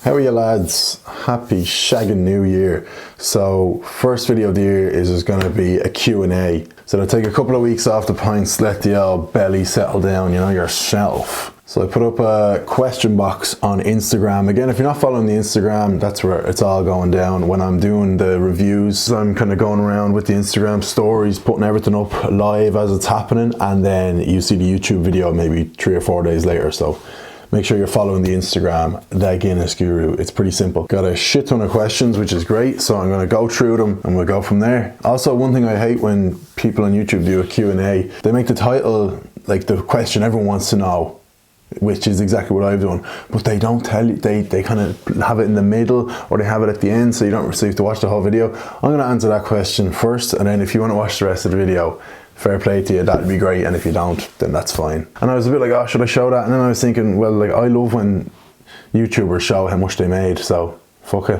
How are you lads? Happy shagging new year. So first video of the year is going to be a Q&A. So I'll take a couple of weeks off the pints, let the old belly settle down, you know, yourself. So I put up a question box on Instagram. Again, if you're not following the Instagram, that's where it's all going down. When I'm doing the reviews, I'm kind of going around with the Instagram stories, putting everything up live as it's happening. And then you see the YouTube video maybe 3 or 4 days later. So make sure you're following the Instagram, The Guinness Guru. It's pretty simple. Got a shit ton of questions, which is great. So I'm going to go through them and we'll go from there. Also, one thing I hate when people on YouTube do a Q&A, they make the title like the question everyone wants to know, which is exactly what I've done, but they don't tell you. They kind of have it in the middle or they have it at the end, so you don't receive to watch the whole video. I'm going to answer that question first, and then if you want to watch the rest of the video, fair play to you, that'd be great, and if you don't, then that's fine. And I was a bit like, oh, should I show that? And then I was thinking, well, like, I love when YouTubers show how much they made, so fuck it,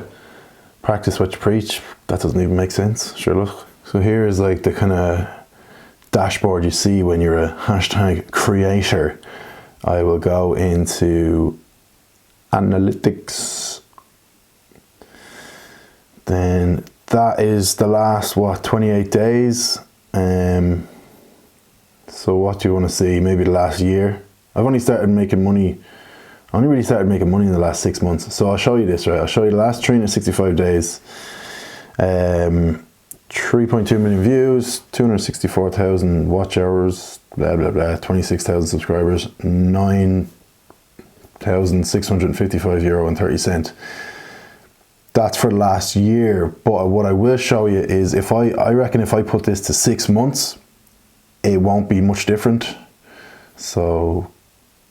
practice what you preach. That doesn't even make sense. Sure, look. So here is like the kind of dashboard you see when you're a hashtag creator. I will go into analytics. Then that is the last, what, 28 days. So what do you want to see? Maybe the last year. I've only started making money. I only really started making money in the last 6 months. So I'll show you this, right? I'll show you the last 365 days. 3.2 million views, 264,000 watch hours, blah, blah, blah, 26,000 subscribers, €9,655.30. That's for the last year. But what I will show you is if I reckon if I put this to 6 months, it won't be much different. So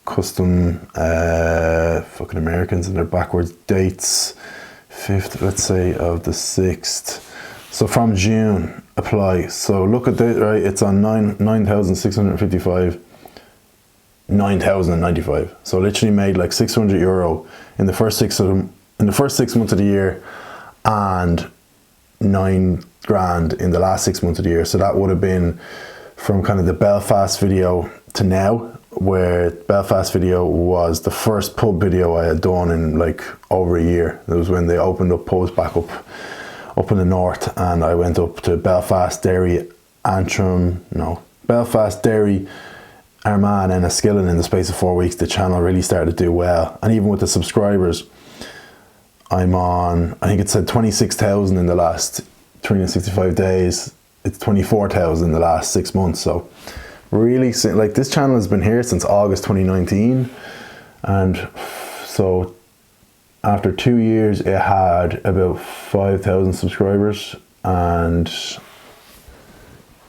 custom, fucking Americans and their backwards dates, 5th, let's say, of the 6th. So from June, apply. So look at that, right? It's on 9,655, 9,095. So literally made like €600 in the first 6 months of the year, and 9 grand in the last 6 months of the year. So that would have been from kind of the Belfast video to now, where Belfast video was the first pub video I had done in like over a year. It was when they opened up pubs back up in the north, and I went up to Belfast, Derry, Belfast, Derry, Armagh and Enniskillen in the space of 4 weeks. The channel really started to do well, and even with the subscribers, I'm on, I think it said 26,000 in the last 365 days. It's 24,000 in the last 6 months. So really, like, this channel has been here since August 2019, and so after 2 years, it had about 5,000 subscribers, and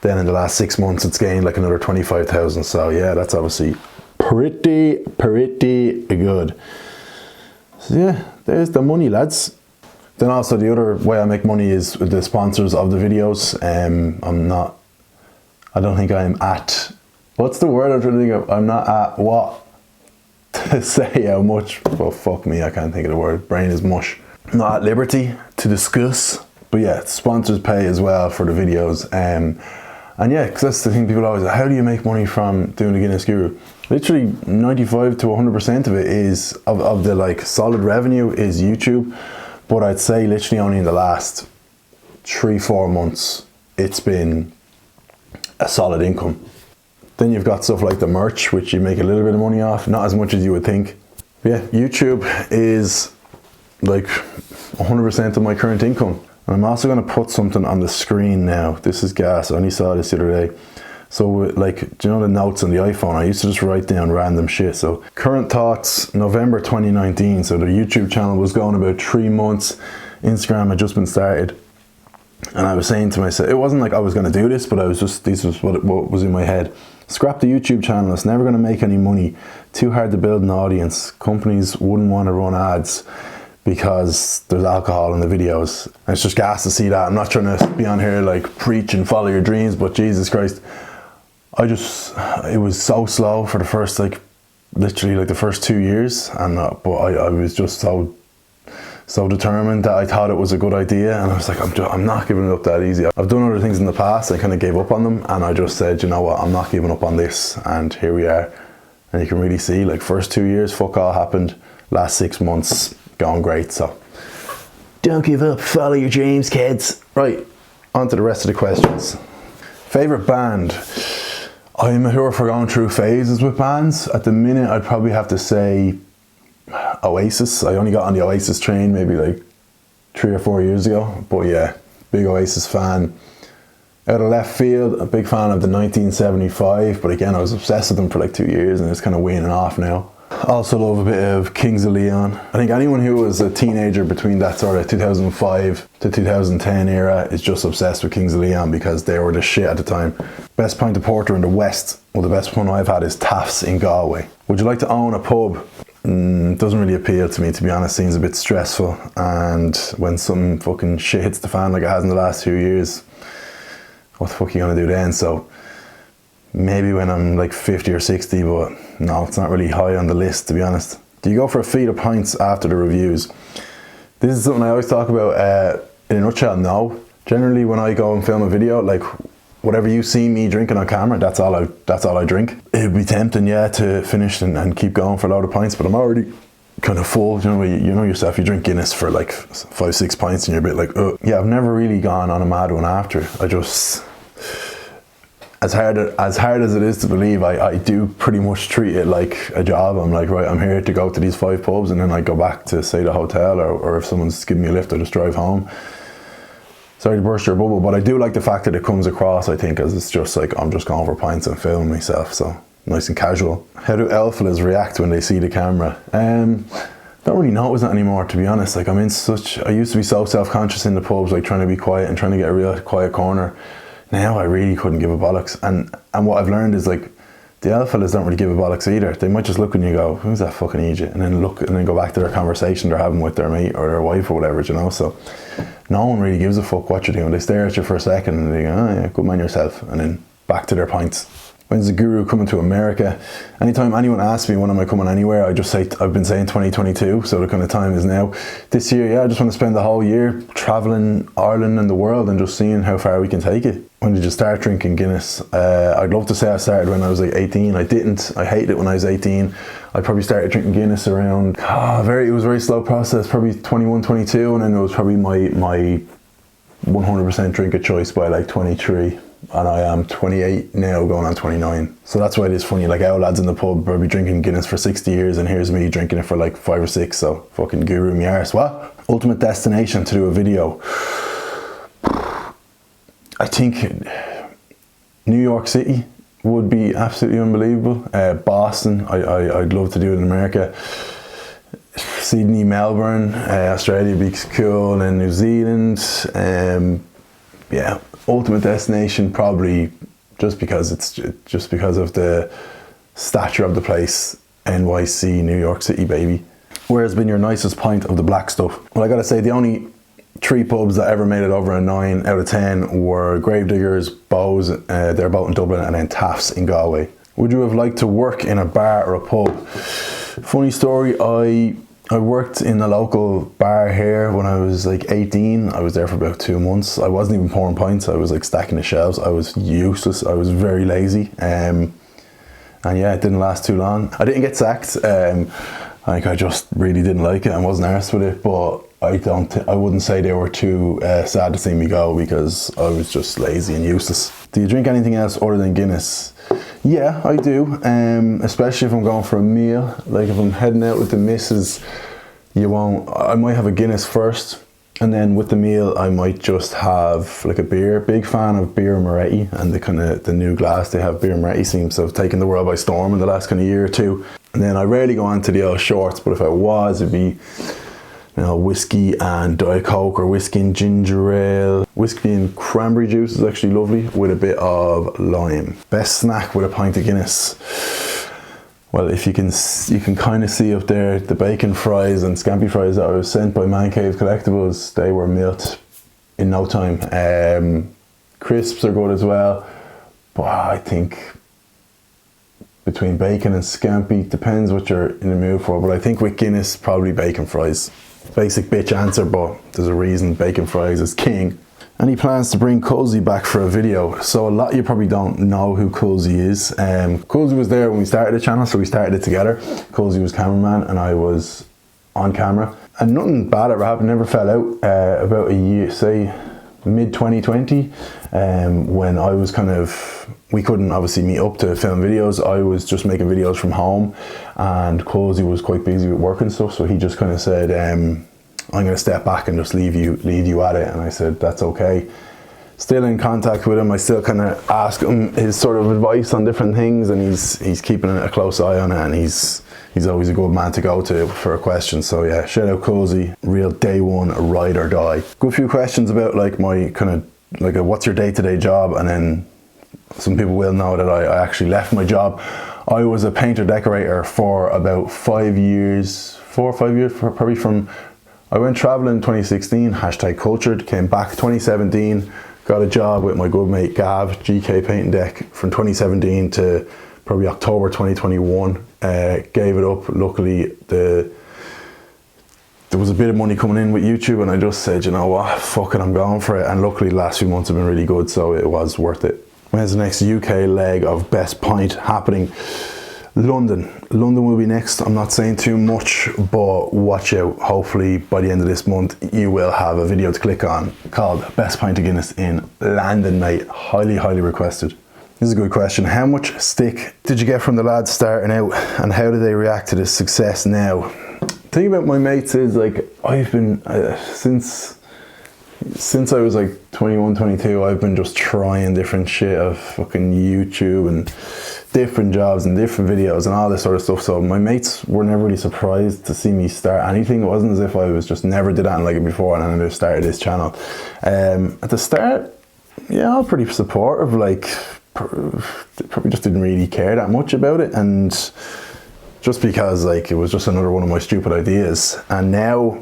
then in the last 6 months, it's gained like another 25,000. So yeah, that's obviously pretty good. So yeah, there's the money, lads. Then also the other way I make money is with the sponsors of the videos. I don't think I'm at, what's the word I'm trying to think of? I'm not at what? To say how much, well, fuck me, I can't think of the word, brain is mush. Not at liberty to discuss, but yeah, sponsors pay as well for the videos. And yeah, because that's the thing people always, how do you make money from doing the Guinness Guru? Literally 95 to 100% of it is, of the like solid revenue is YouTube. But I'd say literally only in the last 3-4 months, it's been a solid income. Then you've got stuff like the merch, which you make a little bit of money off, not as much as you would think. But yeah, YouTube is like 100% of my current income. And I'm also going to put something on the screen now. This is gas. I only saw this the other day. So like, do you know the notes on the iPhone? I used to just write down random shit. So current thoughts, November 2019. So the YouTube channel was going about 3 months. Instagram had just been started. And I was saying to myself, it wasn't like I was going to do this, but I was just, this was what was in my head. Scrap the YouTube channel, it's never going to make any money. Too hard to build an audience. Companies wouldn't want to run ads because there's alcohol in the videos. And it's just gas to see that. I'm not trying to be on here like preach and follow your dreams, but Jesus Christ, it was so slow for the first, like, literally like the first 2 years. And but I was just so determined that I thought it was a good idea, and I was like, I'm not giving it up that easy. I've done other things in the past, I kind of gave up on them, and I just said, you know what, I'm not giving up on this, and here we are. And you can really see, like, first 2 years, fuck all happened. Last 6 months, going great. So don't give up, follow your dreams, kids. Right, on to the rest of the questions. Favourite band? I'm here for going through phases with bands. At the minute, I'd probably have to say Oasis. I only got on the Oasis train maybe like 3 or 4 years ago. But yeah, big Oasis fan. Out of left field, a big fan of the 1975. But again, I was obsessed with them for like 2 years and it's kind of waning off now. Also love a bit of Kings of Leon. I think anyone who was a teenager between that sort of 2005 to 2010 era is just obsessed with Kings of Leon because they were the shit at the time. Best pint of porter in the West, well the best one I've had is Taft's in Galway. Would you like to own a pub? Doesn't really appeal to me, to be honest. Seems a bit stressful, and when some fucking shit hits the fan like it has in the last few years, what the fuck are you gonna do then? So maybe when I'm like 50 or 60, but no, it's not really high on the list, to be honest. Do you go for a feed of pints after the reviews? This is something I always talk about. In a nutshell, no. Generally, when I go and film a video, like whatever you see me drinking on camera, that's all I drink. It'd be tempting, yeah, to finish and keep going for a load of pints, but I'm already kind of full. You know yourself, you drink Guinness for like 5-6 pints and you're a bit like, ugh. Yeah, I've never really gone on a mad one after. I just, as hard as it is to believe, I do pretty much treat it like a job. I'm like, right, I'm here to go to these 5 pubs and then I go back to, say, the hotel, or if someone's giving me a lift, I just drive home. Sorry to burst your bubble, but I do like the fact that it comes across, I think, as it's just like, I'm just going for pints and filming myself, so nice and casual. How do alphalas react when they see the camera? Don't really notice that anymore, to be honest. Like I used to be so self-conscious in the pubs, like trying to be quiet and trying to get a real quiet corner. Now I really couldn't give a bollocks, and what I've learned is like the alphalas don't really give a bollocks either. They might just look and you go, who's that fucking idiot, and then go back to their conversation they're having with their mate or their wife or whatever, you know. So no one really gives a fuck what you're doing. They stare at you for a second and they go, oh yeah, good man yourself, and then back to their pints. When's the guru coming to America? Anytime anyone asks me when am I coming anywhere, I just say I've been saying 2022, so the kind of time is now. This year, yeah, I just want to spend the whole year travelling Ireland and the world and just seeing how far we can take it. When did you start drinking Guinness? I'd love to say I started when I was like 18. I didn't. I hated it when I was 18. I probably started drinking Guinness around, it was a very slow process, probably 21, 22, and then it was probably my 100% drink of choice by like 23. And I am 28 now, going on 29. So that's why it is funny, like our lads in the pub will be drinking Guinness for 60 years and here's me drinking it for like 5 or 6, so fucking guru me arse. What? Ultimate destination to do a video? I think New York City would be absolutely unbelievable. Boston, I'd love to do it in America. Sydney, Melbourne, Australia would be cool, and New Zealand. Yeah, ultimate destination probably just because of the stature of the place. NYC, New York City, baby. Where has been your nicest pint of the black stuff? Well, I gotta say the only 3 pubs that ever made it over a 9 out of 10 were Gravediggers, Bows, they're both in Dublin, and then Taft's in Galway. Would you have liked to work in a bar or a pub? Funny story, I worked in a local bar here when I was like 18. I was there for about 2 months. I wasn't even pouring pints. I was like stacking the shelves. I was useless. I was very lazy. And yeah, it didn't last too long. I didn't get sacked. I just really didn't like it and wasn't arsed with it. But I wouldn't say they were too sad to see me go because I was just lazy and useless. Do you drink anything else other than Guinness? Yeah, I do, especially if I'm going for a meal. Like if I'm heading out with the missus, I might have a Guinness first, and then with the meal I might just have like a beer. Big fan of Beer Moretti, and the new glass they have. Beer Moretti seems to have taken the world by storm in the last kind of year or two. And then I rarely go on to the old shorts, but if I was, it'd be whiskey and Diet Coke, or whiskey and ginger ale. Whiskey and cranberry juice is actually lovely with a bit of lime. Best snack with a pint of Guinness. Well, if you can kind of see up there the bacon fries and scampi fries that I was sent by Man Cave Collectibles. They were milked in no time. Crisps are good as well, but I think between bacon and scampi, depends what you're in the mood for, but I think with Guinness, probably bacon fries. Basic bitch answer, but there's a reason bacon fries is king. Any plans to bring Cozy back for a video? So a lot of you probably don't know who Cozy is. Cozy was there when we started the channel, so we started it together. Cozy was cameraman and I was on camera. and nothing bad ever happened, never fell out. About a year, say mid 2020, when I was we couldn't obviously meet up to film videos. I was just making videos from home, and Cozy was quite busy with work and stuff, so he just kind of said, I'm going to step back and just leave you at it. And I said, that's okay. Still in contact with him. I still kind of ask him his sort of advice on different things, and he's keeping a close eye on it, and he's always a good man to go to for a question. So yeah, shout out Cozy, real day one ride or die. Good few questions about like my kind of like what's your day-to-day job, and then some people will know that I actually left my job. I was a painter decorator for about 5 years, 4 or 5 years, probably from, I went traveling in 2016, #cultured, came back 2017, got a job with my good mate Gav, GK Paint and Deck, from 2017 to probably October 2021. Gave it up. Luckily, there was a bit of money coming in with YouTube, and I just said, you know what, fuck it, I'm going for it. And luckily the last few months have been really good, so it was worth it. When's the next UK leg of Best Pint happening? London will be next. I'm not saying too much, but watch out. Hopefully by the end of this month you will have a video to click on called Best Pint of Guinness in London, mate. Highly requested. This is a good question. How much stick did you get from the lads starting out, and how do they react to the success now? The thing about my mates is, like, I've been since I was like 21, 22, I've been just trying different shit of fucking YouTube and different jobs and different videos and all this sort of stuff. So my mates were never really surprised to see me start anything. It wasn't as if I was just never did anything like it before and then I just started this channel. At the start, yeah, I was pretty supportive. Like, probably just didn't really care that much about it, and just because like it was just another one of my stupid ideas. And now,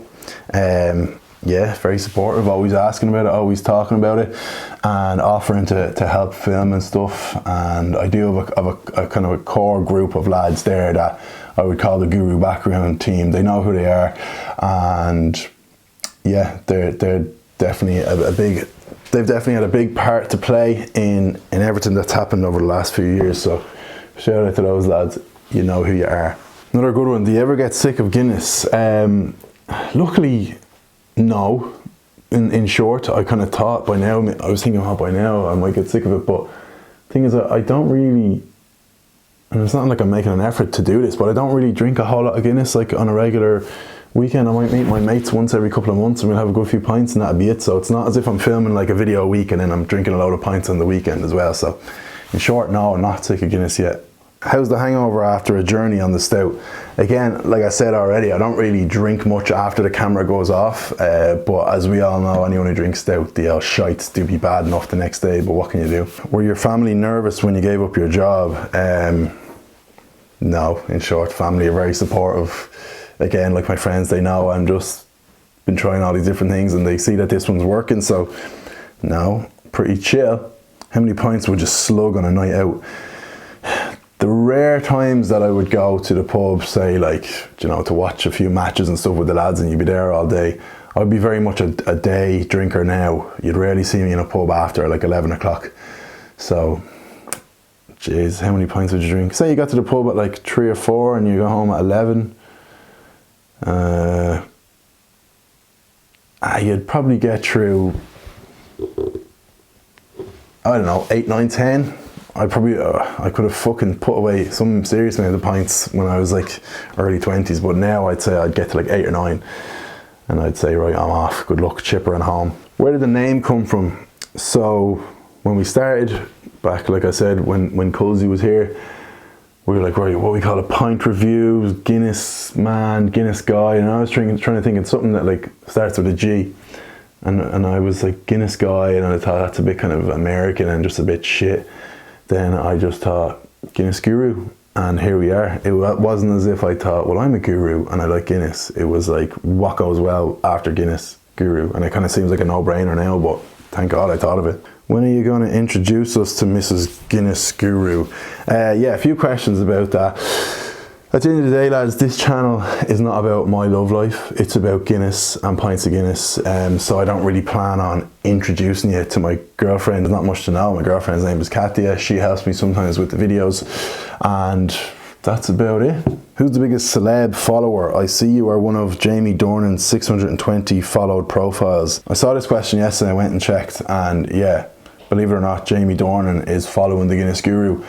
yeah, very supportive, always asking about it, always talking about it, and offering to help film and stuff. And I do have a kind of a core group of lads there that I would call the Guru Background team. They know who they are, and yeah, they're definitely they've definitely had a big part to play in everything that's happened over the last few years. So shout out to those lads, you know who you are. Another good one, do you ever get sick of Guinness? Luckily, no. In short, I kind of thought by now, I was thinking, oh, by now I might get sick of it, but the thing is, I don't really, and it's not like I'm making an effort to do this, but I don't really drink a whole lot of Guinness like on a regular weekend. I might meet my mates once every couple of months and we'll have a good few pints and that'll be it. So it's not as if I'm filming like a video a week and then I'm drinking a load of pints on the weekend as well. So in short, no, I'm not sick of Guinness yet. How's the hangover after a journey on the stout? Again, like I said already, I don't really drink much after the camera goes off, but as we all know, anyone who drinks stout, the shites do be bad enough the next day, but what can you do? Were your family nervous when you gave up your job? No, in short, family are very supportive. Again, like my friends, they know I'm just been trying all these different things and they see that this one's working, so no, pretty chill. How many pints would you slug on a night out? The rare times that I would go to the pub, say like, you know, to watch a few matches and stuff with the lads and you'd be there all day, I'd be very much a day drinker now. You'd rarely see me in a pub after like 11 o'clock. So, jeez, how many pints would you drink? Say you got to the pub at like 3 or 4 and you go home at 11. You'd probably get through, I don't know, 8, 9, 10. I could have fucking put away some serious amount of pints when I was like early 20s, but now I'd say I'd get to like 8 or 9 and I'd say, right, I'm off, good luck, chipper and home. Where did the name come from? So when we started back, like I said, when Cozy was here, we were like, right, what we call a pint review, Guinness man, Guinness guy, and I was trying to think of something that like starts with a G. And I was like, Guinness guy, and I thought that's a bit kind of American and just a bit shit. Then I just thought Guinness Guru, and here we are. It wasn't as if I thought, well, I'm a guru and I like Guinness. It was like, what goes well after Guinness Guru? And it kind of seems like a no-brainer now, but thank God I thought of it. When are you going to introduce us to Mrs. Guinness Guru? Yeah, a few questions about that. At the end of the day, lads, this channel is not about my love life. It's about Guinness and pints of Guinness. So I don't really plan on introducing you to my girlfriend. There's not much to know. My girlfriend's name is Katia. She helps me sometimes with the videos. And that's about it. Who's the biggest celeb follower? I see you are one of Jamie Dornan's 620 followed profiles. I saw this question yesterday, I went and checked, and yeah, believe it or not, Jamie Dornan is following the Guinness Guru.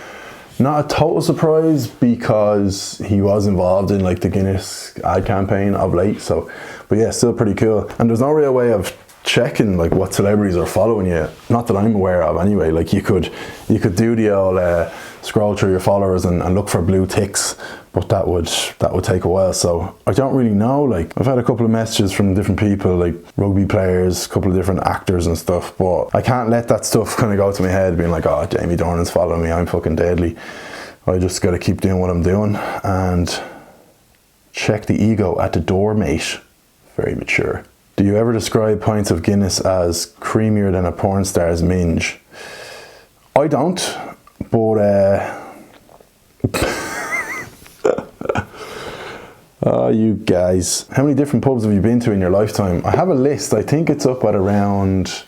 Not a total surprise, because he was involved in like the Guinness ad campaign of late, so, but yeah, still pretty cool. And there's no real way of checking like what celebrities are following you, not that I'm aware of anyway. Like you could do the old scroll through your followers and look for blue ticks, but that would take a while, so I don't really know. Like I've had a couple of messages from different people, like rugby players, a couple of different actors and stuff, but I can't let that stuff kind of go to my head being like, oh, Jamie Dornan's following me, I'm fucking deadly. I just gotta keep doing what I'm doing and check the ego at the door, mate. Very mature. Do you ever describe pints of Guinness as creamier than a porn star's minge? I don't, but oh, you guys. How many different pubs have you been to in your lifetime? I have a list. I think it's up at around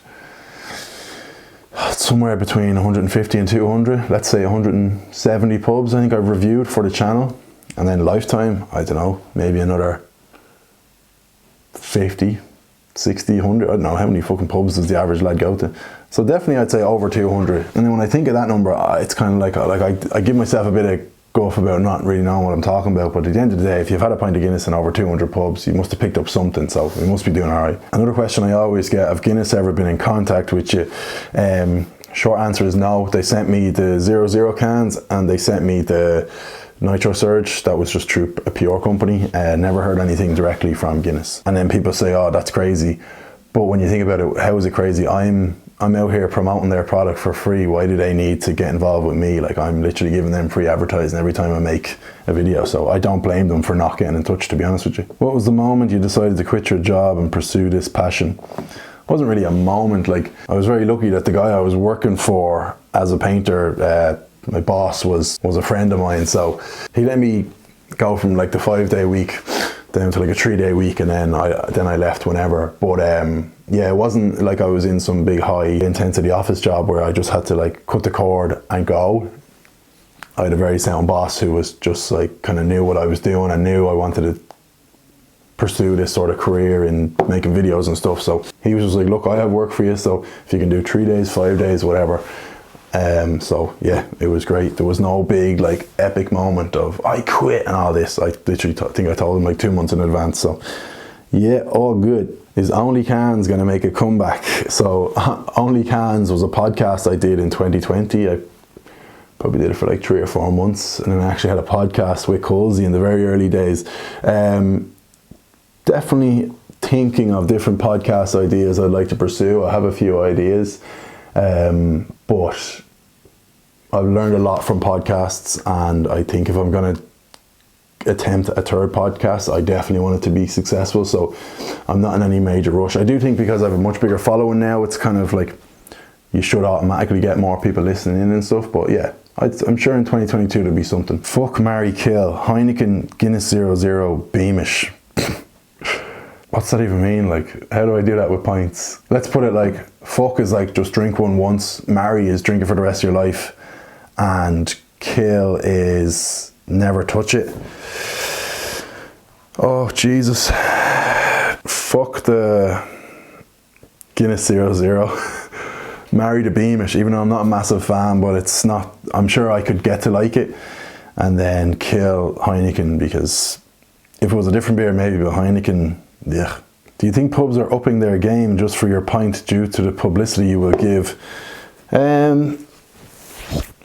somewhere between 150 and 200. Let's say 170 pubs I think I've reviewed for the channel. And then lifetime, I don't know, maybe another 50, 60, 100. I don't know how many fucking pubs does the average lad go to. So definitely I'd say over 200. And then when I think of that number, it's kind of like I give myself a bit of guff about not really knowing what I'm talking about, but at the end of the day, if you've had a pint of Guinness in over 200 pubs, you must have picked up something, so you must be doing alright. Another question I always get: have Guinness ever been in contact with you? Short answer is no. They sent me the 00 cans and they sent me the Nitro Surge. That was just through a PR company. Never heard anything directly from Guinness. And then people say, oh, that's crazy. But when you think about it, how is it crazy? I'm out here promoting their product for free. Why do they need to get involved with me? Like, I'm literally giving them free advertising every time I make a video. So I don't blame them for not getting in touch, to be honest with you. What was the moment you decided to quit your job and pursue this passion? It wasn't really a moment. Like, I was very lucky that the guy I was working for as a painter, my boss was a friend of mine. So he let me go from like the 5-day week down to like a 3-day week, and then I left whenever. But yeah, it wasn't like I was in some big high intensity office job where I just had to like cut the cord and go. I had a very sound boss who was just like kind of knew what I was doing and knew I wanted to pursue this sort of career in making videos and stuff. So he was just like, look, I have work for you, so if you can do 3 days, 5 days, whatever. So yeah, it was great. There was no big like epic moment of I quit and all this. I literally think I told him like 2 months in advance. So yeah, all good. Is Only Cans gonna make a comeback? So Only Cans was a podcast I did in 2020. I probably did it for like 3 or 4 months, and then I actually had a podcast with Colsey in the very early days. Definitely thinking of different podcast ideas I'd like to pursue. I have a few ideas, but I've learned a lot from podcasts, and I think if I'm going to attempt a third podcast, I definitely want it to be successful, so I'm not in any major rush. I do think because I have a much bigger following now, it's kind of like you should automatically get more people listening in and stuff, but yeah, I'm sure in 2022 there'll be something. Fuck, marry, kill. Heineken, Guinness 00, Beamish. What's that even mean? Like, how do I do that with pints? Let's put it like, fuck is like just drink one once, marry is drink it for the rest of your life, and kill is never touch it. Oh, Jesus. Fuck the Guinness 00. Marry the Beamish, even though I'm not a massive fan, but it's not, I'm sure I could get to like it. And then kill Heineken, because if it was a different beer, maybe, but Heineken, yeah. Do you think pubs are upping their game just for your pint due to the publicity you will give?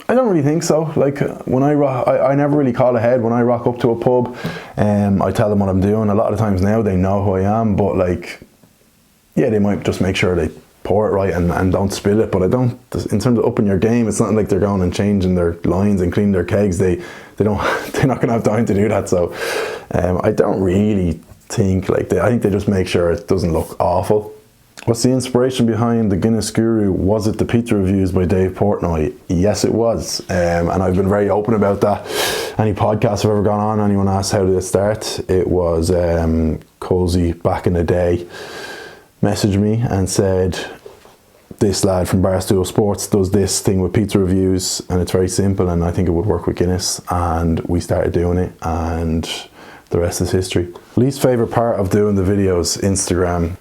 I don't really think so. Like, when I never really call ahead when I rock up to a pub. I tell them what I'm doing. A lot of times now they know who I am, but like, yeah, they might just make sure they pour it right and don't spill it. But I don't, in terms of upping your game, it's not like they're going and changing their lines and cleaning their kegs. They're not gonna have time to do that. So I don't really think like I think they just make sure it doesn't look awful. What's the inspiration behind the Guinness Guru? Was it the pizza reviews by Dave Portnoy? Yes, it was, and I've been very open about that. Any podcasts I've ever gone on, anyone asked how did it start, it was Colsey back in the day messaged me and said this lad from Barstool Sports does this thing with pizza reviews, and it's very simple, and I think it would work with Guinness, and we started doing it, and the rest is history. Least favourite part of doing the videos, Instagram.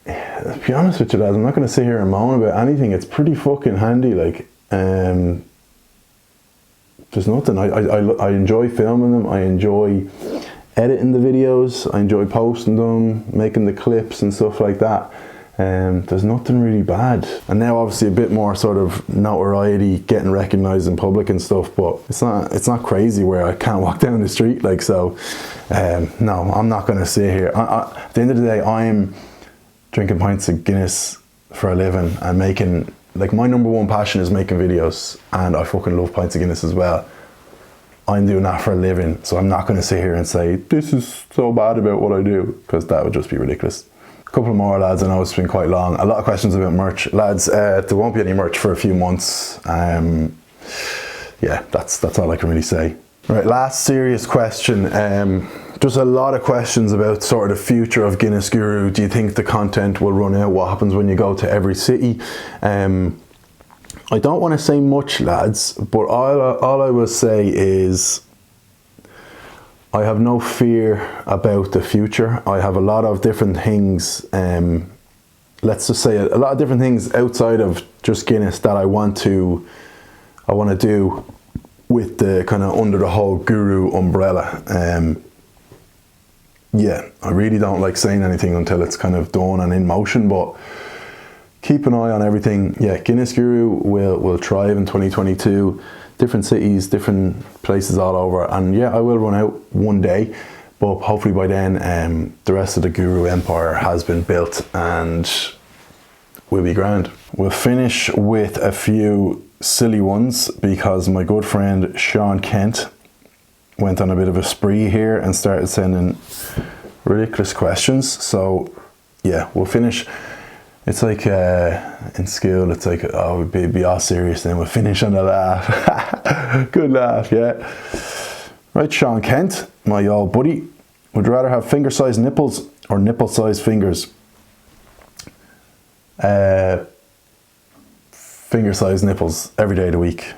To be honest with you lads, I'm not going to sit here and moan about anything. It's pretty fucking handy, like, there's nothing. I enjoy filming them, I enjoy editing the videos, I enjoy posting them, making the clips and stuff like that. There's nothing really bad. And now obviously a bit more sort of notoriety, getting recognised in public and stuff, but it's not crazy where I can't walk down the street, like, so no, I'm not going to sit here. At the end of the day, I'm drinking pints of Guinness for a living and making, like, my number one passion is making videos, and I fucking love pints of Guinness as well. I'm doing that for a living, so I'm not going to sit here and say this is so bad about what I do, because that would just be ridiculous. A couple more, lads. I know it's been quite long. A lot of questions about merch, lads. There won't be any merch for a few months. Yeah, that's all I can really say. Right, last serious question. Just a lot of questions about sort of the future of Guinness Guru. Do you think the content will run out? What happens when you go to every city? I don't want to say much, lads, but all I will say is I have no fear about the future. I have a lot of different things, let's just say a lot of different things outside of just Guinness that I want to do with the kind of under the whole Guru umbrella. Yeah, I really don't like saying anything until it's kind of done and in motion, but keep an eye on everything. Yeah, Guinness Guru will thrive in 2022. Different cities, different places all over, and yeah, I will run out one day, but hopefully by then the rest of the Guru empire has been built and we'll be grand. We'll finish with a few silly ones because my good friend Sean Kent went on a bit of a spree here and started sending ridiculous questions. So yeah, we'll finish. It's like in school, it's like, oh, we'd be all serious, then we'll finish on a laugh. Good laugh, yeah. Right, Sean Kent, my old buddy, would you rather have finger-sized nipples or nipple-sized fingers? Finger-sized nipples every day of the week.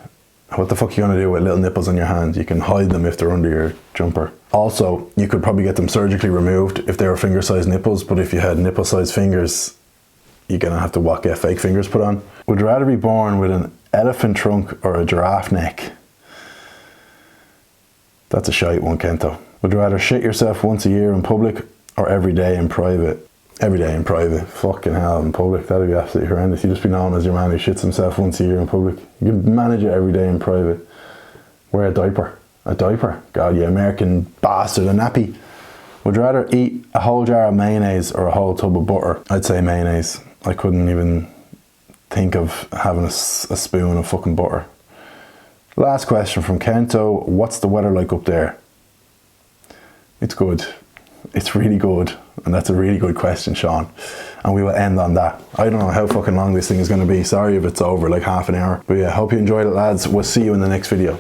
What the fuck are you going to do with little nipples on your hand? You can hide them if they're under your jumper. Also, you could probably get them surgically removed if they were finger-sized nipples, but if you had nipple-sized fingers, you're going to have to get fake fingers put on. Would you rather be born with an elephant trunk or a giraffe neck? That's a shite one, Kento. Would you rather shit yourself once a year in public or every day in private? Every day in private. Fucking hell, in public, that'd be absolutely horrendous. You'd just be known as your man who shits himself once a year in public. You could manage it every day in private. Wear a diaper. A diaper? God, you American bastard, a nappy. Would you rather eat a whole jar of mayonnaise or a whole tub of butter? I'd say mayonnaise. I couldn't even think of having a spoon of fucking butter. Last question from Kento. What's the weather like up there? It's good. It's really good. And that's a really good question, Sean. And we will end on that. I don't know how fucking long this thing is going to be. Sorry if it's over like half an hour. But yeah, hope you enjoyed it, lads. We'll see you in the next video.